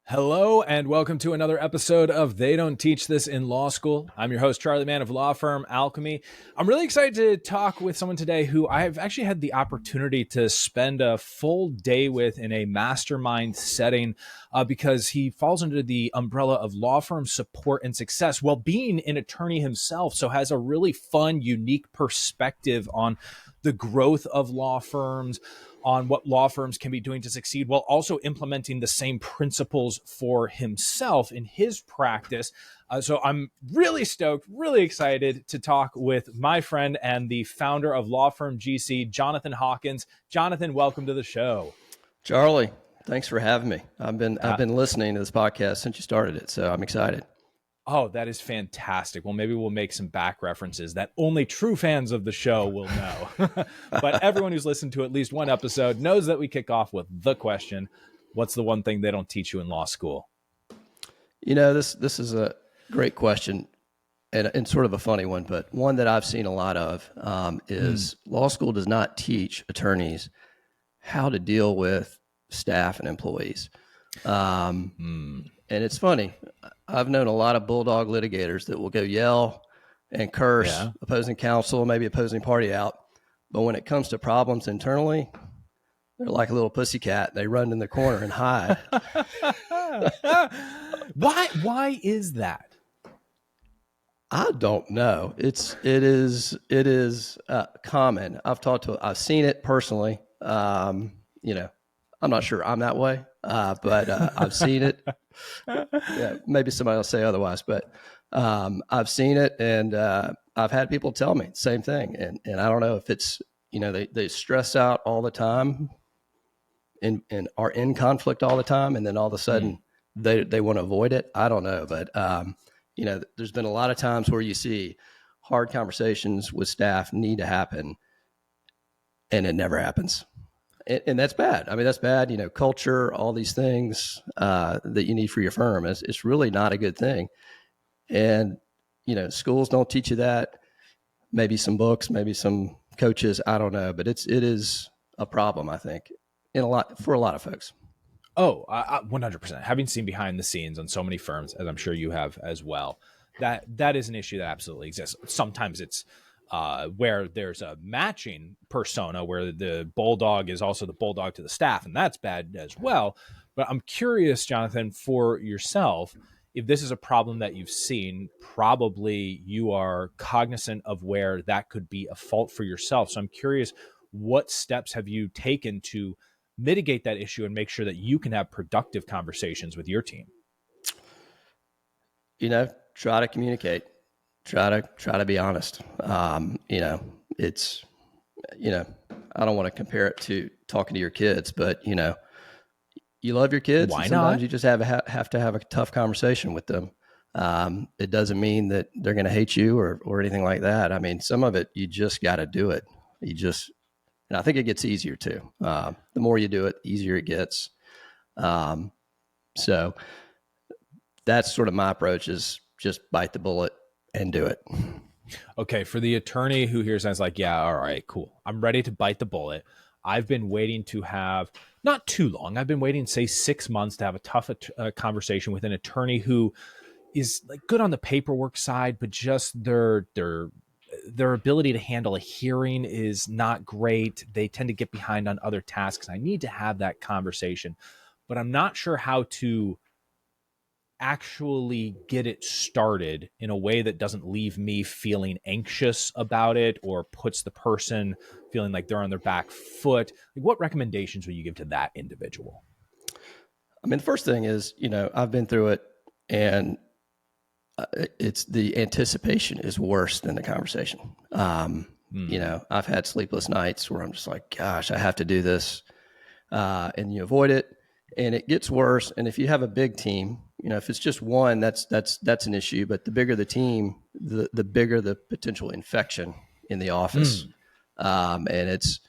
Hello and welcome to another episode of They Don't Teach This in Law School. I'm your host, Charlie Mann of law firm Alchemy. I'm really excited to talk with someone today who I have actually had the opportunity to spend a full day with in a mastermind setting because he falls under the umbrella of law firm support and success while being an attorney himself. So has a really fun, unique perspective on the growth of law firms, on what law firms can be doing to succeed while also implementing the same principles for himself in his practice. So I'm really stoked, really excited to talk with my friend and the founder of Law Firm GC, Johnathan Hawkins. Johnathan, welcome to the show. Charlie, thanks for having me. I've been listening to this podcast since you started it, so I'm excited. Oh, that is fantastic. Well, maybe we'll make some back references that only true fans of the show will know. But everyone who's listened to at least one episode knows that we kick off with the question, what's the one thing they don't teach you in law school? You know, this is a great question and sort of a funny one, but one that I've seen a lot of is law school does not teach attorneys how to deal with staff and employees. And it's funny. I've known a lot of bulldog litigators that will go yell and curse opposing counsel, maybe opposing party out. But when it comes to problems internally, they're like a little pussycat. They run in the corner and hide. Why is that? I don't know. It is common. I've seen it personally. I'm not sure I'm that way, but I've seen it. Yeah, maybe somebody will say otherwise, but I've seen it, and I've had people tell me the same thing. And I don't know if it's, they stress out all the time and are in conflict all the time, and then all of a sudden they want to avoid it. I don't know, but there's been a lot of times where you see hard conversations with staff need to happen, and it never happens. And that's bad. I mean, that's bad. Culture, all these things that you need for your firm. It's really not a good thing. And, schools don't teach you that. Maybe some books, maybe some coaches. I don't know. But it is a problem, I think, for a lot of folks. Oh, 100%. Having seen behind the scenes on so many firms, as I'm sure you have as well, that is an issue that absolutely exists. Sometimes it's where there's a matching persona where the bulldog is also the bulldog to the staff, and that's bad as well. But I'm curious, Johnathan, for yourself, if this is a problem that you've seen, probably you are cognizant of where that could be a fault for yourself. So I'm curious, what steps have you taken to mitigate that issue and make sure that you can have productive conversations with your team? Try to communicate. Try to be honest. It's, I don't want to compare it to talking to your kids, but you love your kids. Why and sometimes not? you just have to have a tough conversation with them. It doesn't mean that they're going to hate you or anything like that. I mean, some of it, you just got to do it. And I think it gets easier too. The more you do it, the easier it gets. So that's sort of my approach, is just bite the bullet and do it. Okay, for the attorney who hears that is like, yeah, all right, cool. I'm ready to bite the bullet. I've been waiting to have, not too long, I've been waiting, say, 6 months to have a tough conversation with an attorney who is like good on the paperwork side, but just their ability to handle a hearing is not great. They tend to get behind on other tasks. I need to have that conversation, but I'm not sure how to actually get it started in a way that doesn't leave me feeling anxious about it or puts the person feeling like they're on their back foot. Like, what recommendations would you give to that individual? I mean, the first thing is, I've been through it, and it's the anticipation is worse than the conversation. I've had sleepless nights where I'm just like, gosh, I have to do this. And you avoid it, and it gets worse. And if you have a big team, if it's just one, that's an issue. But the bigger the team, the bigger the potential infection in the office. And it's,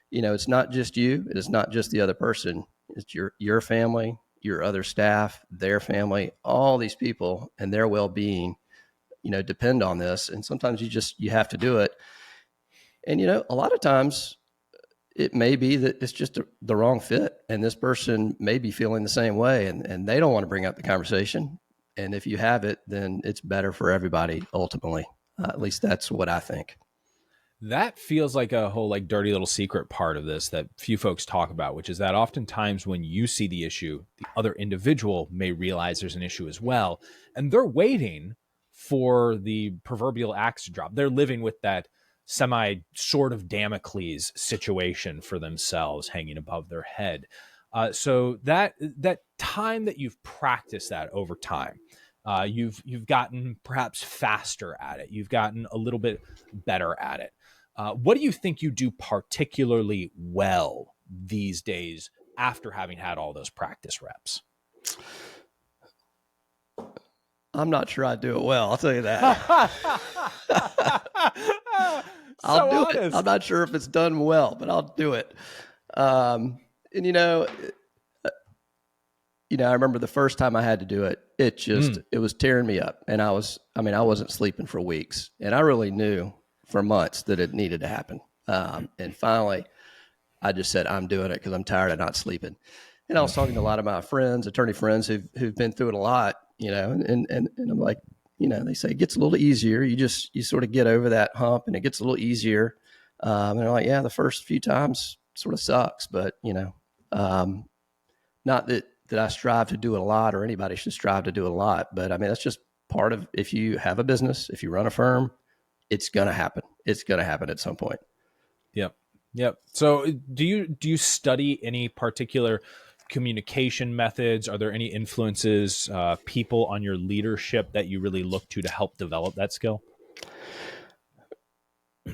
it's not just you. It is not just the other person. It's your family, your other staff, their family, all these people and their well-being, depend on this. And sometimes you have to do it. And, a lot of times it may be that it's just the wrong fit, and this person may be feeling the same way, and they don't want to bring up the conversation. And if you have it, then it's better for everybody ultimately. At least that's what I think. That feels like a whole like dirty little secret part of this that few folks talk about, which is that oftentimes when you see the issue, the other individual may realize there's an issue as well. And they're waiting for the proverbial axe to drop. They're living with that semi sword of Damocles situation for themselves hanging above their head. So that time that you've practiced that over time, you've gotten perhaps faster at it. You've gotten a little bit better at it. What do you think you do particularly well these days after having had all those practice reps? I'm not sure I do it well. I'll tell you that. I'll do honest. it. I'm not sure if it's done well, but I'll do it. And I remember the first time I had to do it, it was tearing me up. And I wasn't sleeping for weeks, and I really knew for months that it needed to happen. And finally I just said, I'm doing it because I'm tired of not sleeping. And I was talking to a lot of my friends, attorney friends who've been through it a lot, and I'm like, they say it gets a little easier. You sort of get over that hump and it gets a little easier. And they're like, yeah, the first few times sort of sucks, but not that I strive to do it a lot, or anybody should strive to do it a lot. But I mean, that's just part of, if you have a business, if you run a firm, it's going to happen. It's going to happen at some point. Yep. So do you study any particular communication methods? Are there any influences, people on your leadership that you really look to help develop that skill?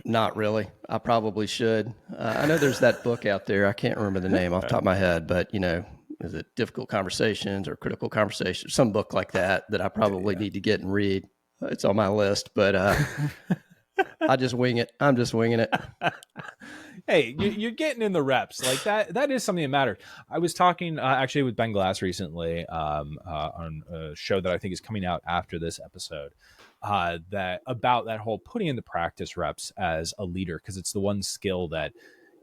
Not really. I probably should. I know there's that book out there. I can't remember the name off the top of my head, but is it Difficult Conversations or Critical Conversations? Some book like that I probably need to get and read. It's on my list, but I just wing it. I'm just winging it. Hey, you're getting in the reps like that. That is something that mattered. I was talking actually with Ben Glass recently on a show that I think is coming out after this episode, that about that whole putting in the practice reps as a leader, because it's the one skill that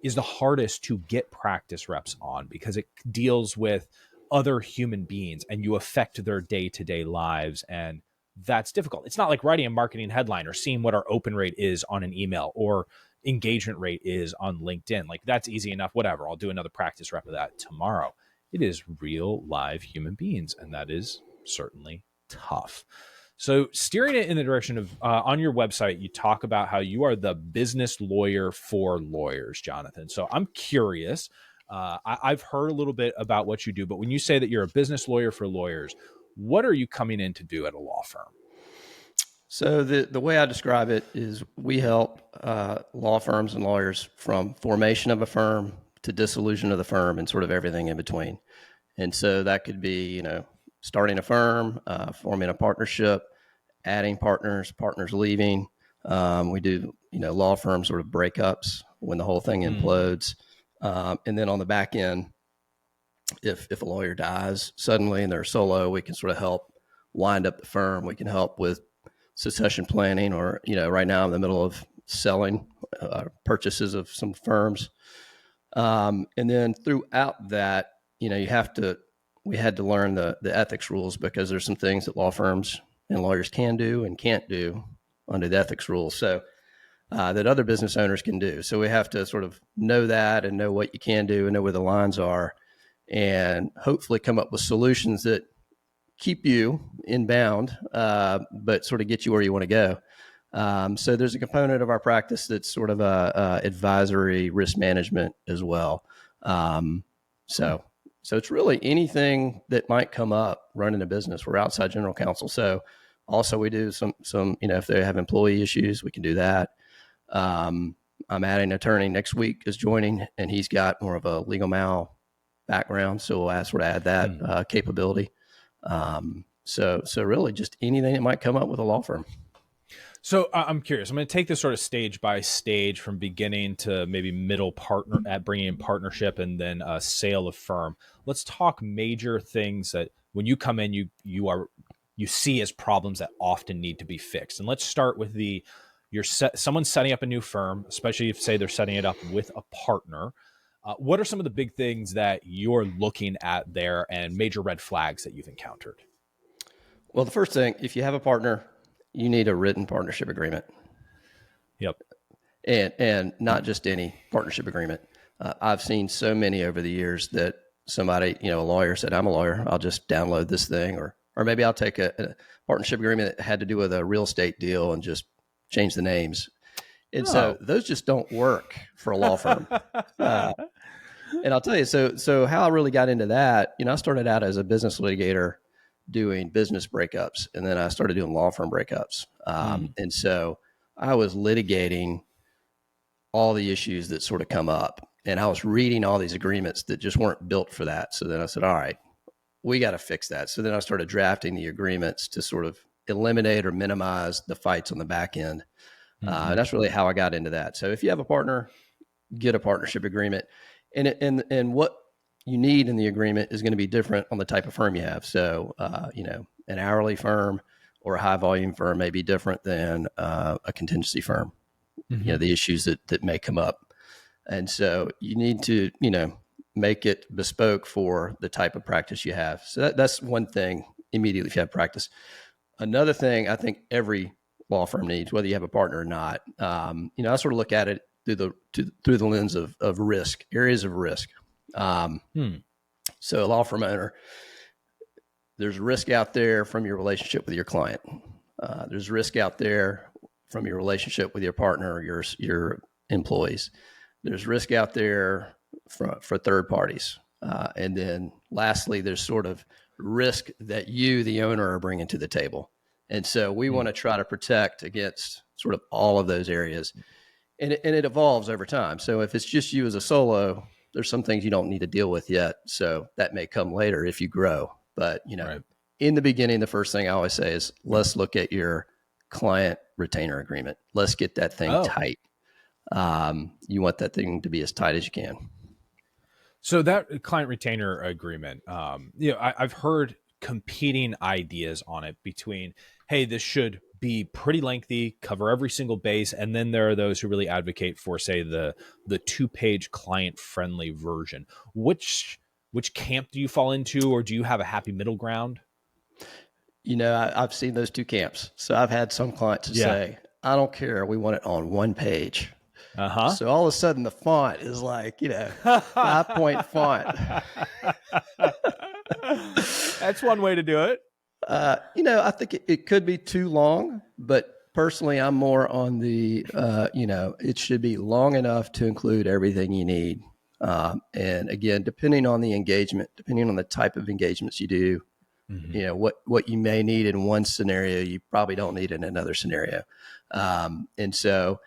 is the hardest to get practice reps on, because it deals with other human beings and you affect their day-to-day lives, and that's difficult. It's not like writing a marketing headline or seeing what our open rate is on an email or engagement rate is on LinkedIn. Like, that's easy enough. Whatever. I'll do another practice rep of that tomorrow. It is real live human beings, and that is certainly tough. So steering it in the direction of, on your website, you talk about how you are the business lawyer for lawyers, Johnathan. So I'm curious. I've heard a little bit about what you do, but when you say that you're a business lawyer for lawyers, what are you coming in to do at a law firm? So the way I describe it is we help law firms and lawyers from formation of a firm to dissolution of the firm and sort of everything in between. And so that could be, starting a firm, forming a partnership, adding partners leaving. We do, law firm sort of breakups when the whole thing implodes. And then on the back end, if a lawyer dies suddenly and they're solo, we can sort of help wind up the firm. We can help with succession planning, or, right now I'm in the middle of selling purchases of some firms. And then throughout that, we had to learn the ethics rules, because there's some things that law firms and lawyers can do and can't do under the ethics rules. So that other business owners can do. So we have to sort of know that and know what you can do and know where the lines are, and hopefully come up with solutions that keep you in bound, but sort of get you where you want to go. So there's a component of our practice that's sort of advisory risk management as well. So it's really anything that might come up running a business. We're outside general counsel. So also we do some, if they have employee issues, we can do that. I'm adding an attorney next week is joining, and he's got more of a legal mal background. So we'll sort of add that capability. So really just anything that might come up with a law firm. So I'm curious. I'm going to take this sort of stage by stage, from beginning to maybe middle partner at bringing in partnership, and then a sale of firm. Let's talk major things that when you come in, you see as problems that often need to be fixed. And let's start with someone's setting up a new firm, especially if, say, they're setting it up with a partner. What are some of the big things that you're looking at there and major red flags that you've encountered? Well, the first thing, if you have a partner, you need a written partnership agreement. Yep. And not just any partnership agreement. I've seen so many over the years that somebody, a lawyer said, I'm a lawyer, I'll just download this thing, or maybe I'll take a partnership agreement that had to do with a real estate deal and just change the names. And so those just don't work for a law firm. And I'll tell you, so how I really got into that, I started out as a business litigator doing business breakups, and then I started doing law firm breakups. And so I was litigating all the issues that sort of come up, and I was reading all these agreements that just weren't built for that. So then I said, all right, we got to fix that. So then I started drafting the agreements to sort of eliminate or minimize the fights on the back end. And that's really how I got into that. So if you have a partner, get a partnership agreement, and what you need in the agreement is going to be different on the type of firm you have. So, an hourly firm or a high volume firm may be different than a contingency firm. The issues that may come up. And so you need to, make it bespoke for the type of practice you have. So that's one thing immediately if you have practice. Another thing I think every law firm needs, whether you have a partner or not, I sort of look at it through the lens of risk, areas of risk. So a law firm owner, there's risk out there from your relationship with your client. There's risk out there from your relationship with your partner or your employees. There's risk out there for third parties. And then lastly, there's sort of risk that you, the owner, are bringing to the table. And so we want to try to protect against sort of all of those areas. And it evolves over time. So if it's just you as a solo, there's some things you don't need to deal with yet. So that may come later if you grow. But, in the beginning, the first thing I always say is let's look at your client retainer agreement. Let's get that thing tight. You want that thing to be as tight as you can. So that client retainer agreement, I've heard competing ideas on it between, hey, this should be pretty lengthy, cover every single base. And then there are those who really advocate for, say, the 2-page client-friendly version. Which camp do you fall into, or do you have a happy middle ground? I've seen those two camps. So I've had some clients say, I don't care. We want it on one page. So all of a sudden the font is like, 5-point font. That's one way to do it. I think it could be too long, but personally I'm more on the, it should be long enough to include everything you need. And again, depending on the engagement, depending on the type of engagements you do, what you may need in one scenario, you probably don't need in another scenario. And so,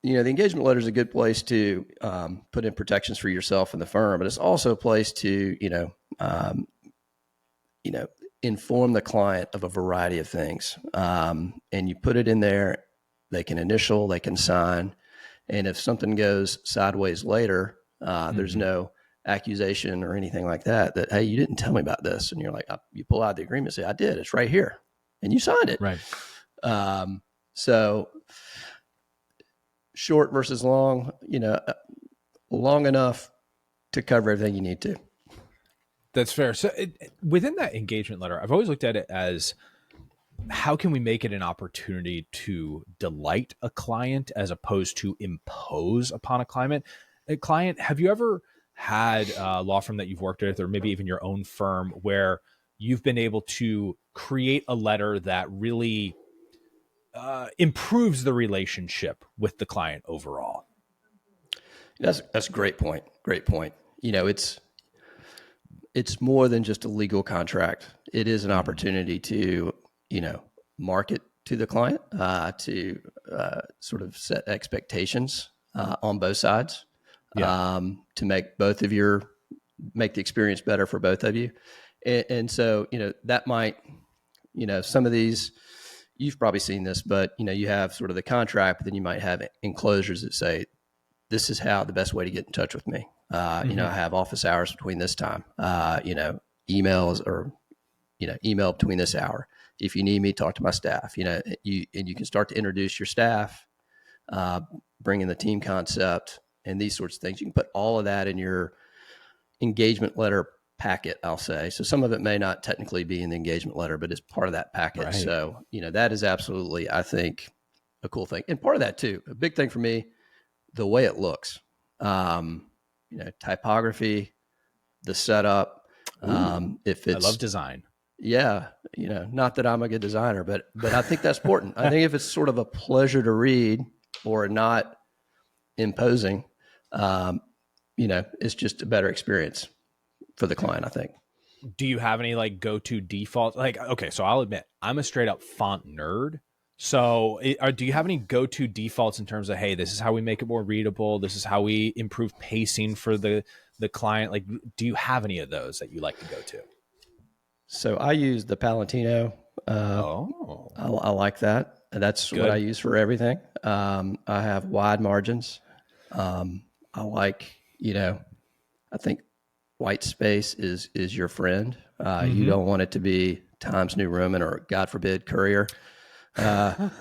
the engagement letter is a good place to put in protections for yourself and the firm, but it's also a place to, inform the client of a variety of things. And you put it in there, they can initial, they can sign. And if something goes sideways later, there's no accusation or anything like that, hey, you didn't tell me about this. And you're like, you pull out the agreement and say, I did, it's right here. And you signed it. Right. So short versus long, long enough to cover everything you need to. That's fair. So within that engagement letter, I've always looked at it as, how can we make it an opportunity to delight a client as opposed to impose upon a client? Have you ever had a law firm that you've worked with, or maybe even your own firm, where you've been able to create a letter that really improves the relationship with the client overall? That's a great point. Great point. It's more than just a legal contract. It is an opportunity to, market to the client, to sort of set expectations on both sides, to make make the experience better for both of you. And so, that might, some of these, you've probably seen this, but, you have sort of the contract, but then you might have enclosures that say, this is how the best way to get in touch with me. I have office hours between this time, emails or, email between this hour. If you need me, talk to my staff, and you can start to introduce your staff, bring in the team concept, and these sorts of things. You can put all of that in your engagement letter packet, I'll say. So some of it may not technically be in the engagement letter, but it's part of that packet. Right. So, that is absolutely, I think, a cool thing. And part of that too, a big thing for me, the way it looks, typography, the setup. If it's, I love design. Yeah. Not that I'm a good designer, but I think that's important. I think if it's sort of a pleasure to read or not imposing, it's just a better experience for the client, I think. Do you have any like go-to defaults? Like, okay, so I'll admit I'm a straight up font nerd. So do you have any go-to defaults in terms of, hey, this is how we make it more readable, this is how we improve pacing for the client? Like, do you have any of those that you like to go to? So I use the Palantino. I like that. That's Good. what I use for everything. I have wide margins. I like, I think white space is your friend. You don't want it to be Times New Roman or, God forbid, Courier. I'm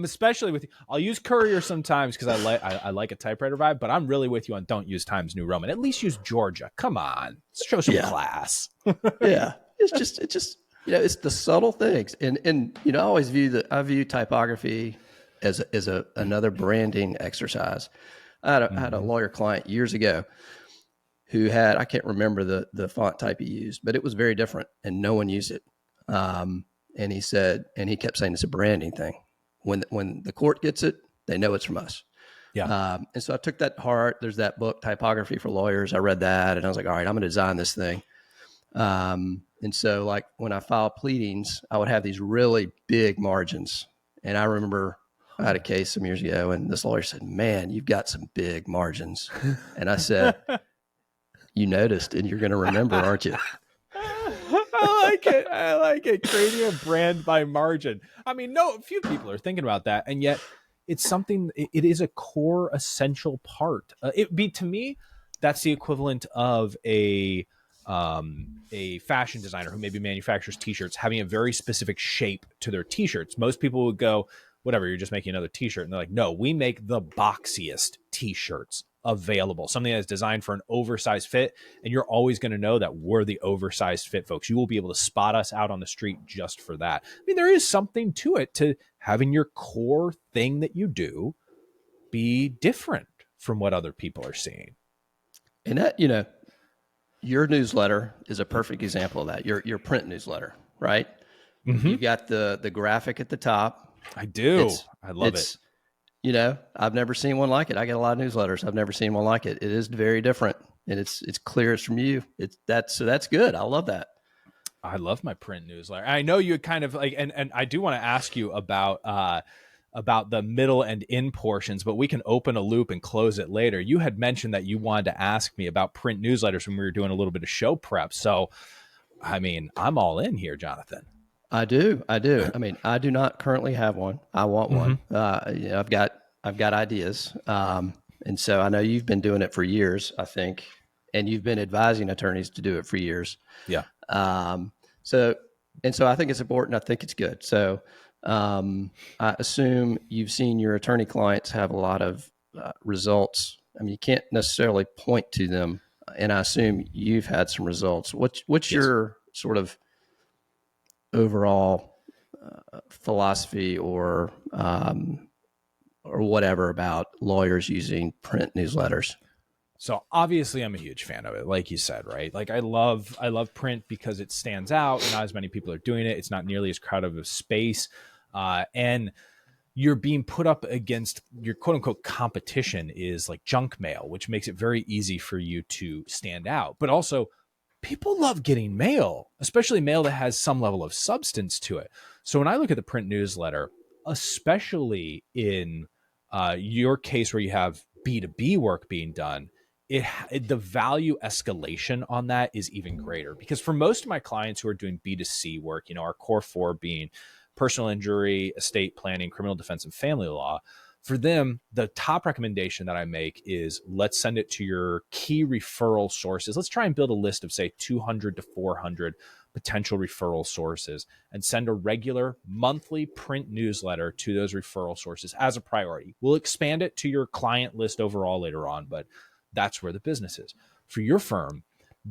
especially with you. I'll use Courier sometimes because I like a typewriter vibe, but I'm really with you on don't use Times New Roman. At least use Georgia. Come on, show some class. Yeah, it's just it's the subtle things, and I view typography as another branding exercise. I had a lawyer client years ago who had, I can't remember the font type he used, but it was very different and no one used it. And he kept saying it's a branding thing. When the court gets it, they know it's from us. Yeah. And so I took that to heart. There's that book, Typography for Lawyers. I read that and I was like, all right, I'm going to design this thing. And so like when I filed pleadings, I would have these really big margins. And I remember I had a case some years ago and this lawyer said, man, you've got some big margins. And I said, you noticed and you're going to remember, aren't you? I like it. Creating a brand by margin. I mean, few people are thinking about that. And yet it's something, it is a core essential part. To me, that's the equivalent of a fashion designer who maybe manufactures t-shirts having a very specific shape to their t-shirts. Most people would go, whatever, you're just making another t-shirt. And they're like, no, we make the boxiest t-shirts available, something that's designed for an oversized fit. And you're always going to know that we're the oversized fit folks. You will be able to spot us out on the street just for that. I mean, there is something to it, to having your core thing that you do be different from what other people are seeing. And that, your newsletter is a perfect example of that. Your print newsletter, right? Mm-hmm. You've got the graphic at the top. I do. I love it. I've never seen one like it. I get a lot of newsletters. I've never seen one like it. It is very different, and it's clear it's from you. So that's good. I love that. I love my print newsletter. I know you kind of like, and I do want to ask you about the middle and end portions, but we can open a loop and close it later. You had mentioned that you wanted to ask me about print newsletters when we were doing a little bit of show prep. So, I mean, I'm all in here, Johnathan. I do. I mean, I do not currently have one. I want one. I've got ideas. And so I know you've been doing it for years, I think, and you've been advising attorneys to do it for years. Yeah. So I think it's important. I think it's good. So, I assume you've seen your attorney clients have a lot of results. I mean, you can't necessarily point to them, and I assume you've had some results. What's your sort of overall philosophy or whatever about lawyers using print newsletters? So obviously I'm a huge fan of it. Like you said, right? Like I love print because it stands out. Not as many people are doing it. It's not nearly as crowded of a space. And you're being put up against your quote unquote competition is like junk mail, which makes it very easy for you to stand out. But also people love getting mail, especially mail that has some level of substance to it. So when I look at the print newsletter, especially in your case where you have B2B work being done, the value escalation on that is even greater, because for most of my clients who are doing B2C work, our core four being personal injury, estate planning, criminal defense, and family law, For them, the top recommendation that I make is let's send it to your key referral sources. Let's try and build a list of, say, 200 to 400 potential referral sources and send a regular monthly print newsletter to those referral sources as a priority. We'll expand it to your client list overall later on, but that's where the business is. For your firm,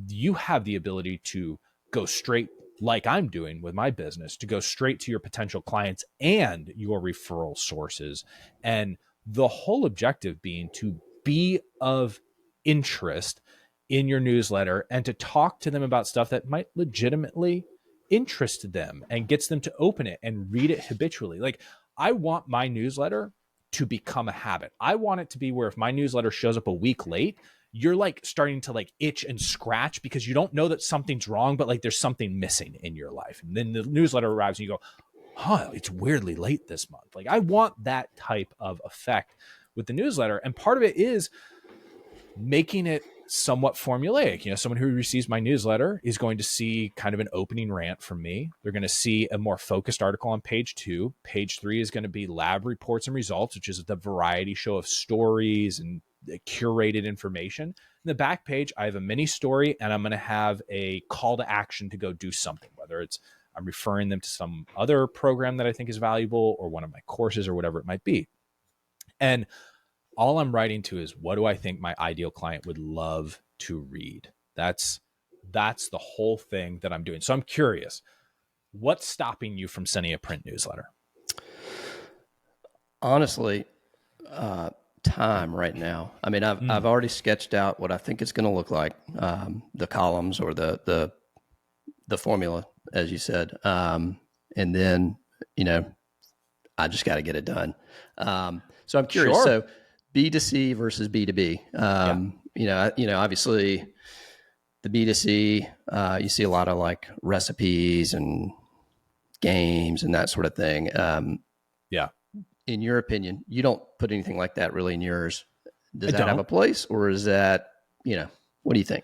you have the ability to go straight, like I'm doing with my business, to go straight to your potential clients and your referral sources. And the whole objective being to be of interest in your newsletter and to talk to them about stuff that might legitimately interest them and gets them to open it and read it habitually. Like, I want my newsletter to become a habit. I want it to be where if my newsletter shows up a week late, you're like starting to like itch and scratch because you don't know that something's wrong, but like there's something missing in your life. And then the newsletter arrives and you go, huh, it's weirdly late this month. Like, I want that type of effect with the newsletter. And part of it is making it somewhat formulaic. You know, someone who receives my newsletter is going to see kind of an opening rant from me. They're going to see a more focused article on page 2. Page 3 is going to be lab reports and results, which is the variety show of stories and curated information. In the back page, I have a mini story and I'm going to have a call to action to go do something, whether it's I'm referring them to some other program that I think is valuable or one of my courses or whatever it might be. And all I'm writing to is, what do I think my ideal client would love to read? That's the whole thing that I'm doing. So I'm curious, what's stopping you from sending a print newsletter? Honestly, time right now. I mean, I've already sketched out what I think it's going to look like, the columns or the formula, as you said. And then, I just got to get it done. So I'm curious. Sure. So B2C versus B2B. Obviously the B2C, you see a lot of like recipes and games and that sort of thing. Yeah. In your opinion, you don't put anything like that really in yours. Does that don't. have a place, or is that, what do you think?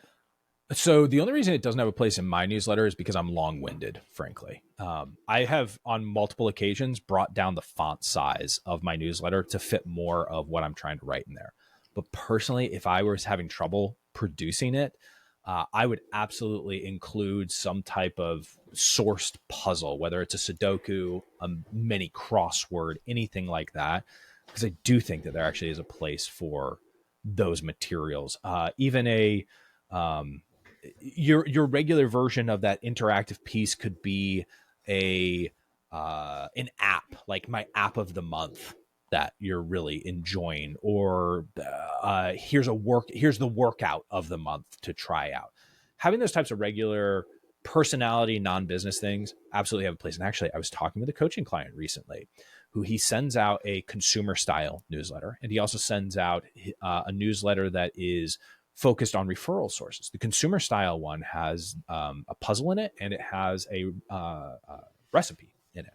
So the only reason it doesn't have a place in my newsletter is because I'm long-winded, frankly. I have on multiple occasions brought down the font size of my newsletter to fit more of what I'm trying to write in there. But personally, if I was having trouble producing it, I would absolutely include some type of sourced puzzle, whether it's a Sudoku, a mini crossword, anything like that, because I do think that there actually is a place for those materials. Even your regular version of that interactive piece could be an app, like my app of the month that you're really enjoying, or here's the workout of the month to try out. Having those types of regular personality, non-business things absolutely have a place. And actually, I was talking with a coaching client recently who he sends out a consumer style newsletter, and he also sends out a newsletter that is focused on referral sources. The consumer style one has a puzzle in it, and it has a recipe in it.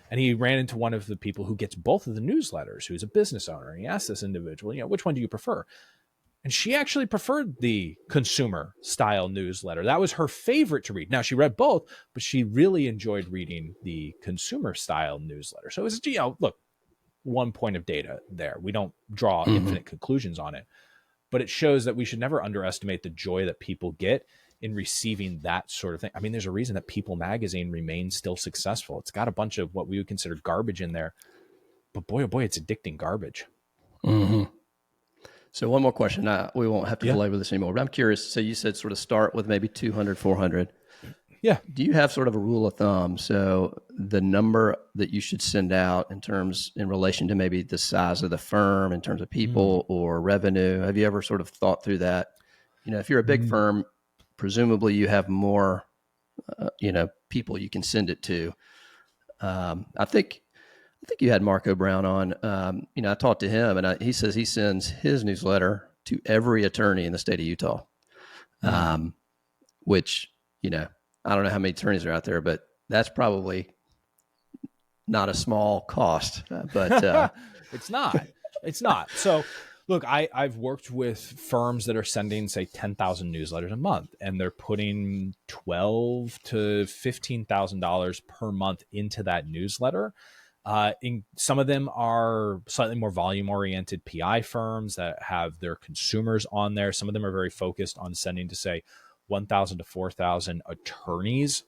And he ran into one of the people who gets both of the newsletters, who's a business owner. And he asked this individual, which one do you prefer? And she actually preferred the consumer style newsletter. That was her favorite to read. Now, she read both, but she really enjoyed reading the consumer style newsletter. So it was, look, one point of data there. We don't draw infinite conclusions on it, but it shows that we should never underestimate the joy that people get in receiving that sort of thing. I mean, there's a reason that People magazine remains still successful. It's got a bunch of what we would consider garbage in there, but boy, oh boy, it's addicting garbage. Mm-hmm. So one more question. We won't have to belabor this anymore, but I'm curious. So you said sort of start with maybe 200, 400. Yeah. Do you have sort of a rule of thumb? So the number that you should send out in relation to maybe the size of the firm in terms of people or revenue, have you ever sort of thought through that? If you're a big firm, presumably you have more, people you can send it to. I think you had Marco Brown on. I talked to him, and he says he sends his newsletter to every attorney in the state of Utah, which, I don't know how many attorneys are out there, but that's probably not a small cost. But It's not. So look, I've worked with firms that are sending, say, 10,000 newsletters a month, and they're putting $12,000 to $15,000 per month into that newsletter. In some of them are slightly more volume-oriented PI firms that have their consumers on there. Some of them are very focused on sending to, say, 1,000 to 4,000 attorneys.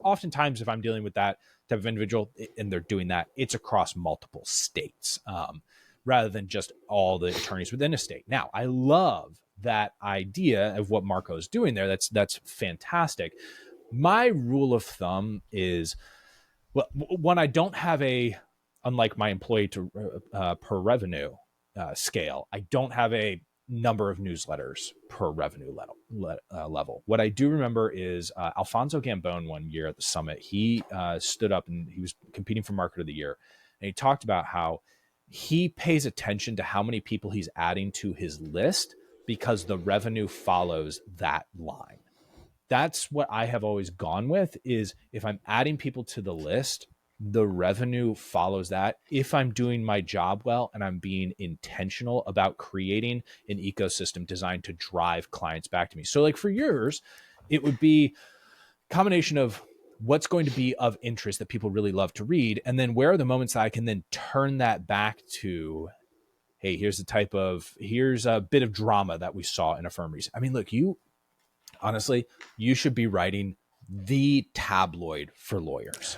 Oftentimes, if I'm dealing with that type of individual and they're doing that, it's across multiple states rather than just all the attorneys within a state. Now, I love that idea of what Marco is doing there. That's fantastic. My rule of thumb is, well, one, I don't have unlike my employee to per revenue scale, I don't have a number of newsletters per revenue level. What I do remember is Alfonso Gambone one year at the summit, he stood up and he was competing for Market of the Year. And he talked about how he pays attention to how many people he's adding to his list because the revenue follows that line. That's what I have always gone with, is if I'm adding people to the list, the revenue follows that. If I'm doing my job well and I'm being intentional about creating an ecosystem designed to drive clients back to me. So like for yours, it would be a combination of what's going to be of interest that people really love to read. And then where are the moments that I can then turn that back to, hey, here's a bit of drama that we saw in a firm recently. I mean, look, honestly, you should be writing the tabloid for lawyers.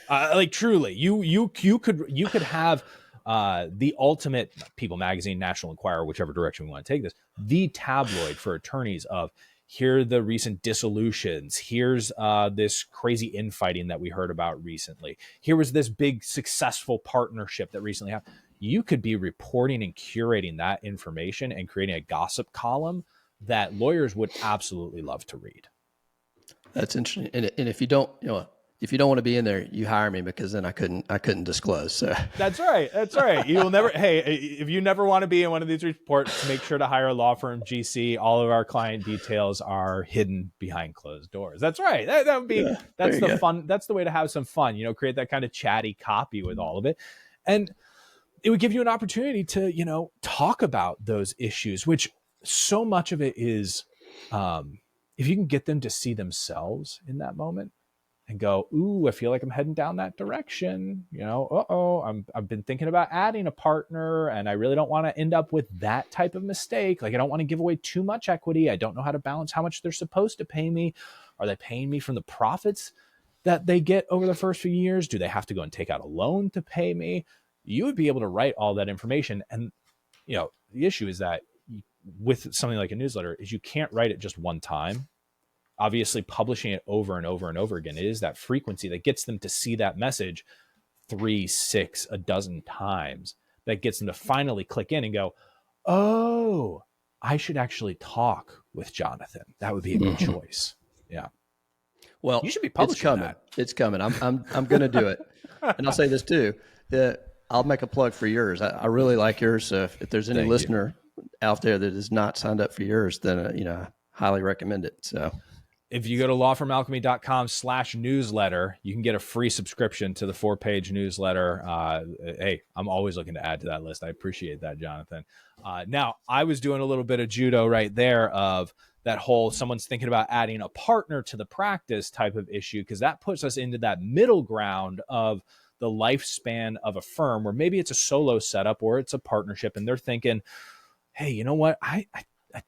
Like truly, you could have the ultimate People Magazine, National Enquirer, whichever direction we want to take this, the tabloid for attorneys of, here are the recent dissolutions. Here's this crazy infighting that we heard about recently. Here was this big successful partnership that recently happened. You could be reporting and curating that information and creating a gossip column that lawyers would absolutely love to read. That's interesting. And if you don't, if you don't want to be in there, you hire me, because then I couldn't disclose. So That's right. That's right. You will never, hey, if you never want to be in one of these reports, make sure to hire a law firm GC. All of our client details are hidden behind closed doors. That's right. That would be, that's the fun. That's the way to have some fun, create that kind of chatty copy with all of it. And it would give you an opportunity to, talk about those issues, which so much of it is, if you can get them to see themselves in that moment and go, ooh, I feel like I'm heading down that direction. I've been thinking about adding a partner and I really don't want to end up with that type of mistake. Like, I don't want to give away too much equity. I don't know how to balance how much they're supposed to pay me. Are they paying me from the profits that they get over the first few years? Do they have to go and take out a loan to pay me? You would be able to write all that information. And, the issue is that with something like a newsletter is you can't write it just one time. Obviously, publishing it over and over and over again, it is that frequency that gets them to see that message 3, 6, a dozen times that gets them to finally click in and go, oh, I should actually talk with Johnathan. That would be a good choice. Yeah. Well, you should be publishing that. It's coming. I'm going to do it. And I'll say this too, I'll make a plug for yours. I really like yours. So if there's any listener out there that is not signed up for yours, then, highly recommend it. So if you go to lawfirmalchemy.com/newsletter, you can get a free subscription to the 4-page newsletter. Hey, I'm always looking to add to that list. I appreciate that, Johnathan. Now, I was doing a little bit of judo right there of that whole someone's thinking about adding a partner to the practice type of issue, because that puts us into that middle ground of the lifespan of a firm where maybe it's a solo setup or it's a partnership and they're thinking, hey, you know what? I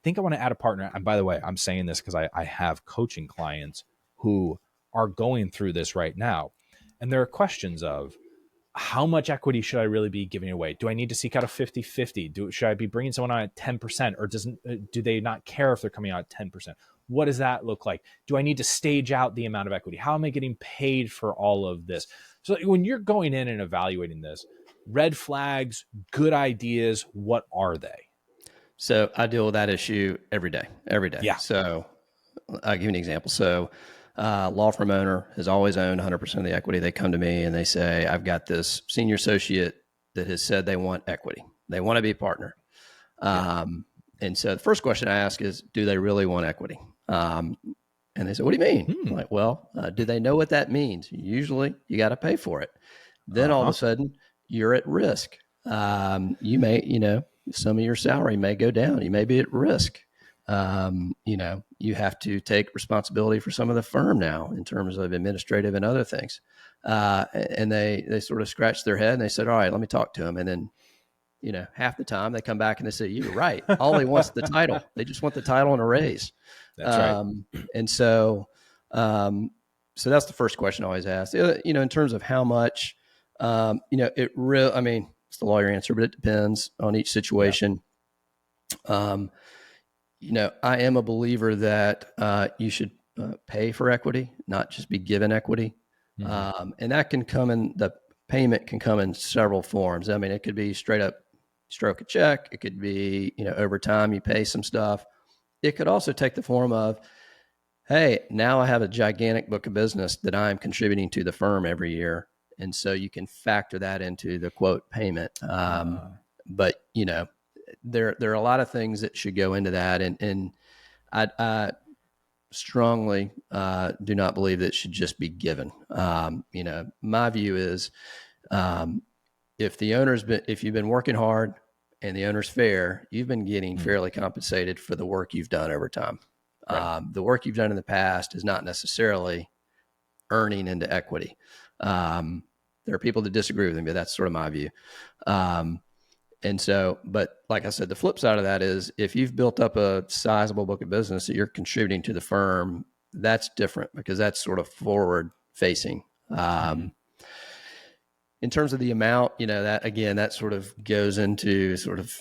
think I want to add a partner. And by the way, I'm saying this because I have coaching clients who are going through this right now. And there are questions of how much equity should I really be giving away? Do I need to seek out a 50-50? Should I be bringing someone on at 10%, or do they not care if they're coming out at 10%? What does that look like? Do I need to stage out the amount of equity? How am I getting paid for all of this? So when you're going in and evaluating this, red flags, good ideas, what are they? So I deal with that issue every day. Yeah. So I'll give you an example. So law firm owner has always owned 100% of the equity. They come to me and they say, I've got this senior associate that has said they want equity. They want to be a partner. And so the first question I ask is, do they really want equity? And they say, what do you mean? I'm like, well, do they know what that means? Usually you got to pay for it. Then all of a sudden you're at risk. You may, some of your salary may go down. You may be at risk. You have to take responsibility for some of the firm now in terms of administrative and other things. And they sort of scratched their head and they said, all right, let me talk to him. And then, half the time they come back and they say, you're right. All they want is the title. They just want the title and a raise. That's right. And so that's the first question I always ask. In terms of how much, it really, I mean, it's the lawyer answer, but it depends on each situation. Yeah. I am a believer that you should pay for equity, not just be given equity. Mm-hmm. And that can the payment can come in several forms. I mean, it could be straight up stroke a check. It could be, over time you pay some stuff. It could also take the form of, hey, now I have a gigantic book of business that I'm contributing to the firm every year. And so you can factor that into the quote payment. But, there are a lot of things that should go into that. And I strongly do not believe that it should just be given. My view is if you've been working hard and the owner's fair, you've been getting fairly compensated for the work you've done over time. Right. The work you've done in the past is not necessarily earning into equity. There are people that disagree with me, but that's sort of my view. And so, but like I said, the flip side of that is if you've built up a sizable book of business that you're contributing to the firm, that's different because that's sort of forward facing. In terms of the amount, that again, that sort of goes into sort of,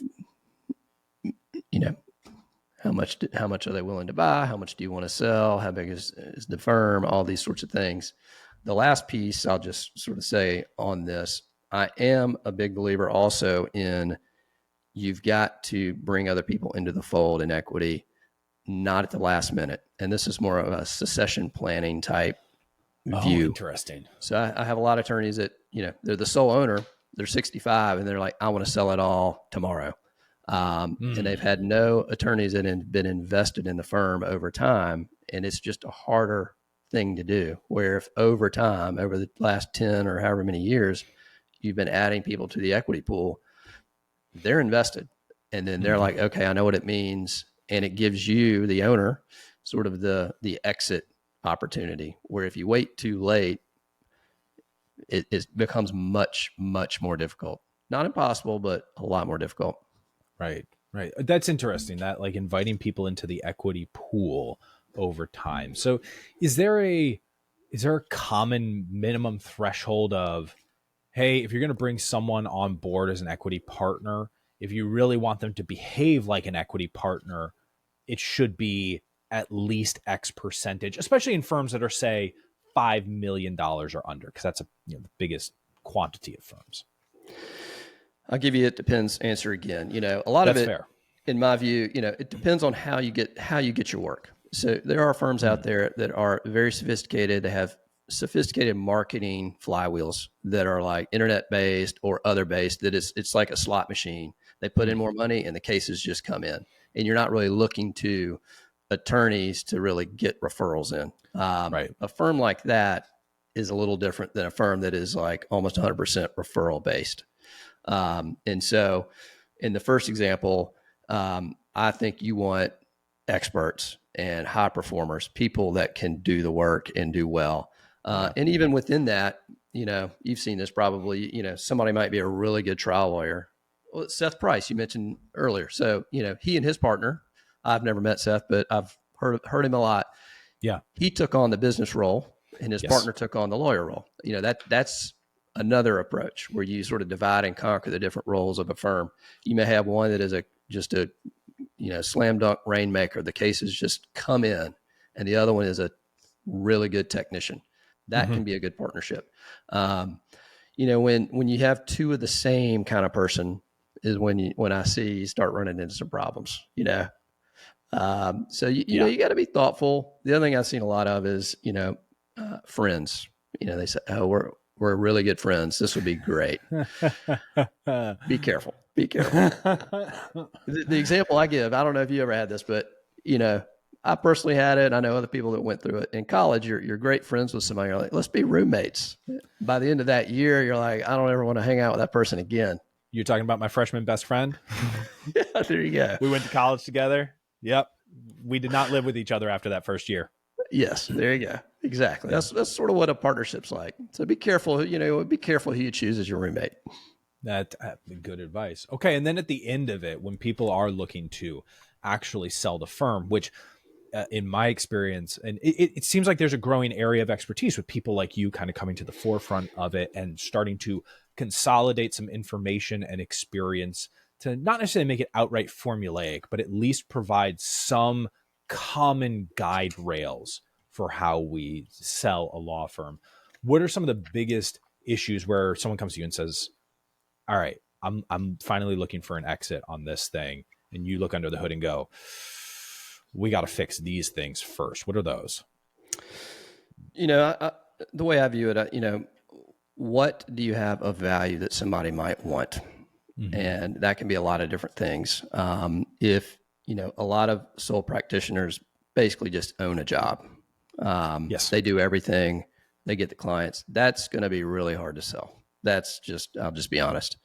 how much are they willing to buy? How much do you want to sell? How big is the firm? All these sorts of things. The last piece I'll just sort of say on this, I am a big believer also in you've got to bring other people into the fold in equity, not at the last minute. And this is more of a succession planning type view. Interesting. So I have a lot of attorneys that, they're the sole owner, they're 65 and they're like, I want to sell it all tomorrow. And they've had no attorneys that have been invested in the firm over time. And it's just a harder thing to do, where if over time, over the last 10 or however many years, you've been adding people to the equity pool, they're invested. And then they're like, okay, I know what it means. And it gives you, the owner, sort of the exit opportunity, where if you wait too late, it becomes much, much more difficult. Not impossible, but a lot more difficult. Right. That's interesting, that like inviting people into the equity pool over time. So is there a common minimum threshold of, hey, if you're going to bring someone on board as an equity partner, if you really want them to behave like an equity partner, it should be at least X percentage, especially in firms that are, say, $5 million or under, because that's the biggest quantity of firms. I'll give you, it depends answer again. A lot That's of it, fair. In my view, it depends on how you get your work. So there are firms out there that are very sophisticated. They have sophisticated marketing flywheels that are like internet based or other based, that it's like a slot machine. They put in more money and the cases just come in, and you're not really looking to attorneys to really get referrals in. Right. A firm like that is a little different than a firm that is like almost 100% referral based. And so in the first example, I think you want experts and high performers, people that can do the work and do well. And even within that, you've seen this probably, somebody might be a really good trial lawyer. Well, Seth Price, you mentioned earlier. So, he and his partner, I've never met Seth, but I've heard him a lot. Yeah. He took on the business role and his partner took on the lawyer role. That's another approach where you sort of divide and conquer the different roles of a firm. You may have one that is just a slam dunk rainmaker. The cases just come in, and the other one is a really good technician. That can be a good partnership. When you have two of the same kind of person is when I see you start running into some problems, So you got to be thoughtful. The other thing I've seen a lot of is, friends, they say, oh, we're really good friends. This would be great. Be careful. The example I give, I don't know if you ever had this, but I personally had it. I know other people that went through it. In college, you're great friends with somebody. You're like, let's be roommates. By the end of that year, you're like, I don't ever want to hang out with that person again. You're talking about my freshman best friend? Yeah, there you go. We went to college together. Yep. we did not live with each other after that first year. Yes, there you go. Exactly. That's sort of what a partnership's like. So be careful, be careful who you choose as your roommate. That good advice. Okay, and then at the end of it, when people are looking to actually sell the firm, which in my experience, and it seems like there's a growing area of expertise with people like you kind of coming to the forefront of it and starting to consolidate some information and experience to not necessarily make it outright formulaic, but at least provide some common guide rails for how we sell a law firm. What are some of the biggest issues where someone comes to you and says, all right, I'm finally looking for an exit on this thing, and you look under the hood and go, we got to fix these things first. What are those? The way I view it, what do you have of value that somebody might want? Mm-hmm. And that can be a lot of different things. If, a lot of sole practitioners basically just own a job. Yes. They do everything. They get the clients. That's going to be really hard to sell. I'll just be honest.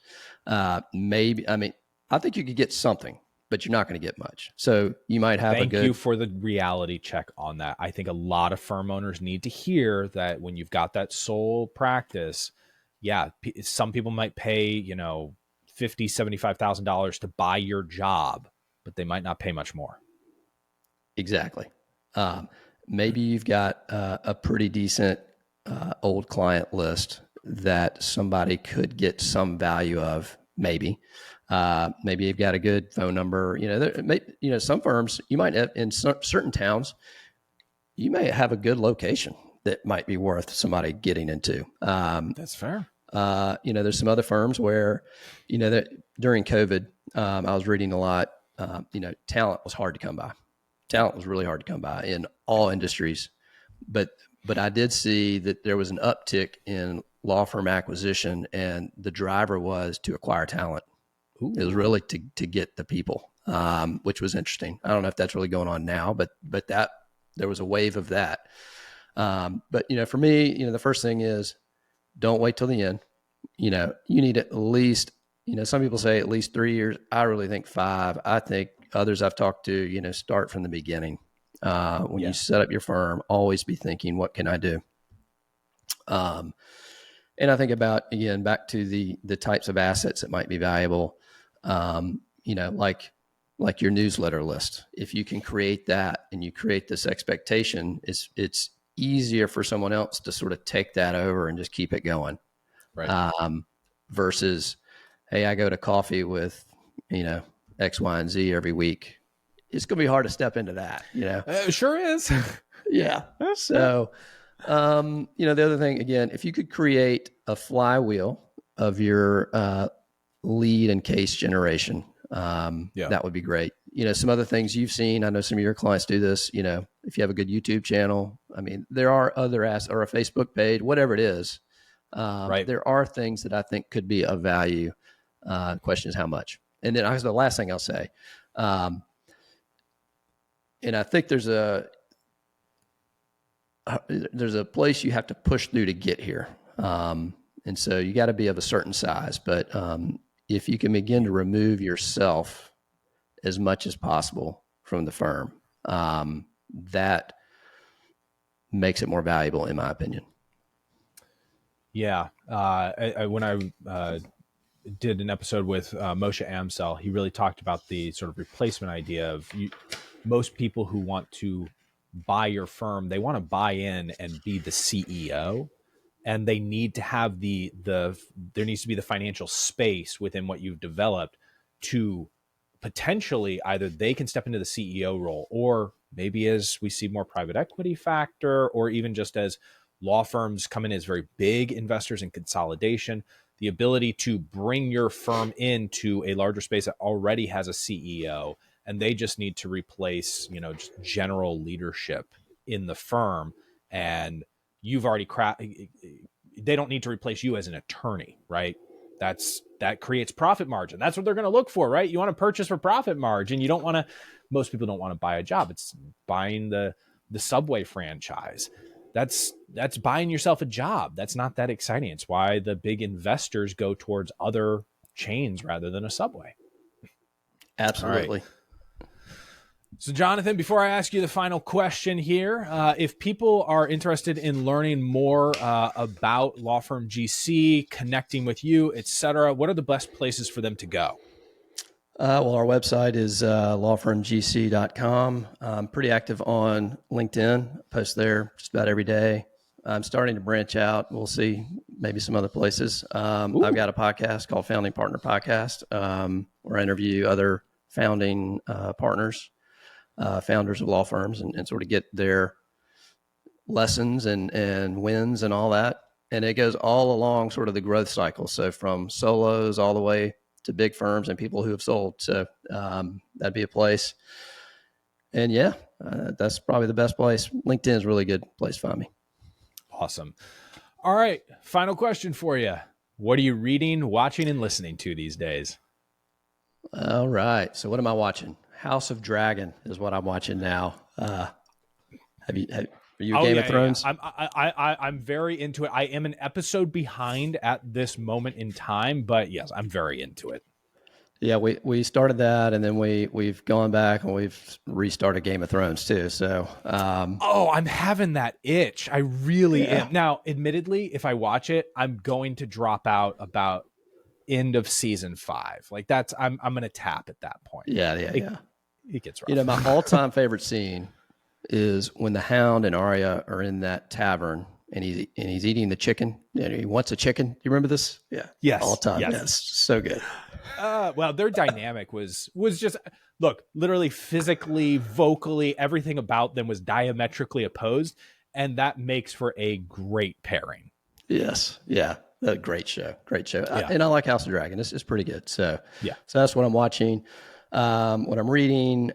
I think you could get something, but you're not going to get much. So you might have Thank you for the reality check on that. I think a lot of firm owners need to hear that when you've got that sole practice, some people might pay, $50,000, $75,000 to buy your job, but they might not pay much more. Exactly. Maybe you've got a pretty decent old client list that somebody could get some value of, maybe. Maybe you've got a good phone number. Some firms, you might have, in certain towns, you may have a good location that might be worth somebody getting into. That's fair. There's some other firms where, that during COVID, I was reading a lot, talent was hard to come by. Talent was really hard to come by in all industries. But I did see that there was an uptick in law firm acquisition, and the driver was to acquire talent. Ooh. It was really to get the people, which was interesting. I don't know if that's really going on now, but that there was a wave of that. But for me, the first thing is don't wait till the end. You need at least, some people say at least 3 years. I really think 5. I think others I've talked to, start from the beginning. When you set up your firm, always be thinking, what can I do? And I think about, again, back to the types of assets that might be valuable, like your newsletter list. If you can create that and you create this expectation, it's easier for someone else to sort of take that over and just keep it going. Right. Versus, hey, I go to coffee with, X, Y, and Z every week. It's going to be hard to step into that, It sure is. Yeah. So, the other thing, again, if you could create a flywheel of your lead and case generation, that would be great. Some other things you've seen, I know some of your clients do this, if you have a good YouTube channel, there are other or a Facebook page, whatever it is. Right. There are things that I think could be of value. The question is how much. And then the last thing I'll say, and I think there's a place you have to push through to get here. And so you got to be of a certain size, but if you can begin to remove yourself as much as possible from the firm, that makes it more valuable, in my opinion. Yeah. When I did an episode with Moshe Amsel, he really talked about the sort of replacement idea of most people who want to buy your firm, they want to buy in and be the CEO, and they need to have there needs to be the financial space within what you've developed to potentially either they can step into the CEO role, or maybe as we see more private equity factor, or even just as law firms come in as very big investors in consolidation, the ability to bring your firm into a larger space that already has a CEO, and they just need to replace, just general leadership in the firm. And you've already they don't need to replace you as an attorney, right? That creates profit margin. That's what they're going to look for, right? You want to purchase for profit margin. Most people don't want to buy a job. It's buying the Subway franchise. That's buying yourself a job. That's not that exciting. It's why the big investors go towards other chains rather than a Subway. Absolutely. So, Johnathan, before I ask you the final question here, if people are interested in learning more about Law Firm GC, connecting with you, etc., what are the best places for them to go? Well, our website is lawfirmgc.com. I'm pretty active on LinkedIn. I post there just about every day. I'm starting to branch out. We'll see, maybe some other places. I've got a podcast called Founding Partner Podcast, where I interview other founding partners, founders of law firms, and sort of get their lessons and wins and all that. And it goes all along sort of the growth cycle. So from solos all the way to big firms and people who have sold. So that'd be a place. And yeah, that's probably the best place. LinkedIn is a really good place to find me. Awesome. All right. Final question for you. What are you reading, watching, and listening to these days? All right. So what am I watching? House of Dragon is what I'm watching now. Are you a Game of Thrones? Yeah. I'm very into it. I am an episode behind at this moment in time, but yes, I'm very into it. Yeah, we started that, and then we've gone back and we've restarted Game of Thrones too. So, I'm having that itch. I really am. Now, admittedly, if I watch it, I'm going to drop out about end of season 5. Like I'm going to tap at that point. Yeah. It gets rough. My all-time favorite scene is when the Hound and Arya are in that tavern and he's eating the chicken and he wants a chicken. Do you remember this? Yeah. Yes. All time. Yes. Yes. So good. Well, their dynamic was just, look, literally physically, vocally, everything about them was diametrically opposed. And that makes for a great pairing. Yes. Yeah. A great show. Yeah. And I like House of Dragon. It's pretty good. So that's what I'm watching. What I'm reading,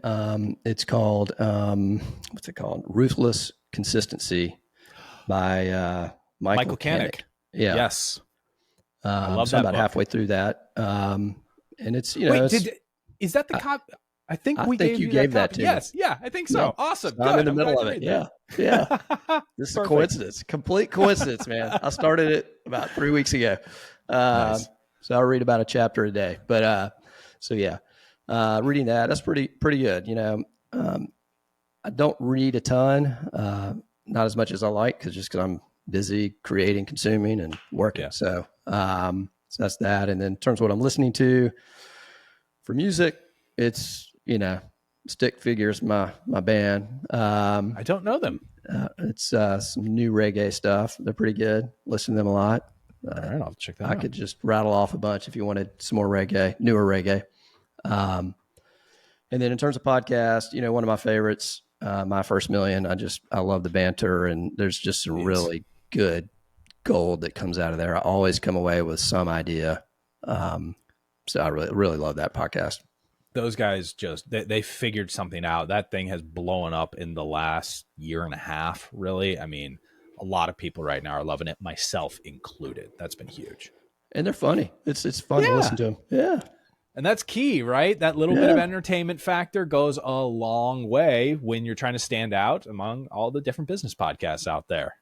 it's called, what's it called? Ruthless Consistency by Michael Koenig. Yeah. Yes. I love that. I'm about halfway through that. And it's, is that the cop? I think you gave that to me. Yes. Yeah, I think so. Yep. Awesome. I'm in the middle of it. Yeah. This is a coincidence, complete coincidence, man. I started it about 3 weeks ago. Nice. So I'll read about a chapter a day, but, reading that's pretty good. I don't read a ton, not as much as I like, because I'm busy creating, consuming, and working. Yeah. So that's that. And then in terms of what I'm listening to for music, it's Stick Figures, my band. I don't know them. It's some new reggae stuff. They're pretty good. Listen to them a lot. All right, I'll check that out. I could just rattle off a bunch if you wanted some more reggae, newer reggae. And then in terms of podcasts, one of my favorites, My First Million. I love the banter, and there's just some really good gold that comes out of there. I always come away with some idea. So I really, really love that podcast. Those guys they figured something out. That thing has blown up in the last year and a half, really. I mean, a lot of people right now are loving it, myself included. That's been huge. And they're funny. It's fun to listen to them. Yeah. And that's key, right? That little bit of entertainment factor goes a long way when you're trying to stand out among all the different business podcasts out there.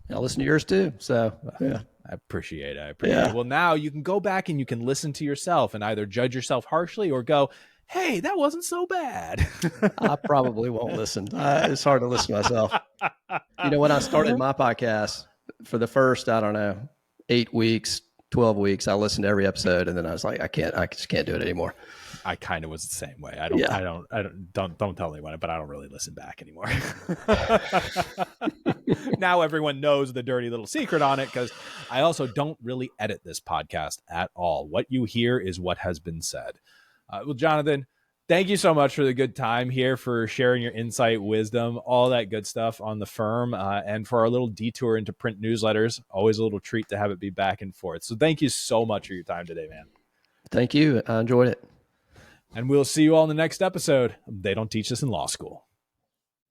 I'll listen to yours too. So yeah. I appreciate it. Well, now you can go back and you can listen to yourself and either judge yourself harshly or go, hey, that wasn't so bad. I probably won't listen. It's hard to listen to myself. When I started my podcast for the first, 8 weeks, 12 weeks, I listened to every episode, and then I was like, I just can't do it anymore. I kind of was the same way. Don't tell anyone, but I don't really listen back anymore. Now everyone knows the dirty little secret on it, because I also don't really edit this podcast at all. What you hear is what has been said. Well, Johnathan, thank you so much for the good time here, for sharing your insight, wisdom, all that good stuff on the firm, and for our little detour into print newsletters. Always a little treat to have it be back and forth. So thank you so much for your time today, man. Thank you. I enjoyed it. And we'll see you all in the next episode. They Don't Teach This in Law School.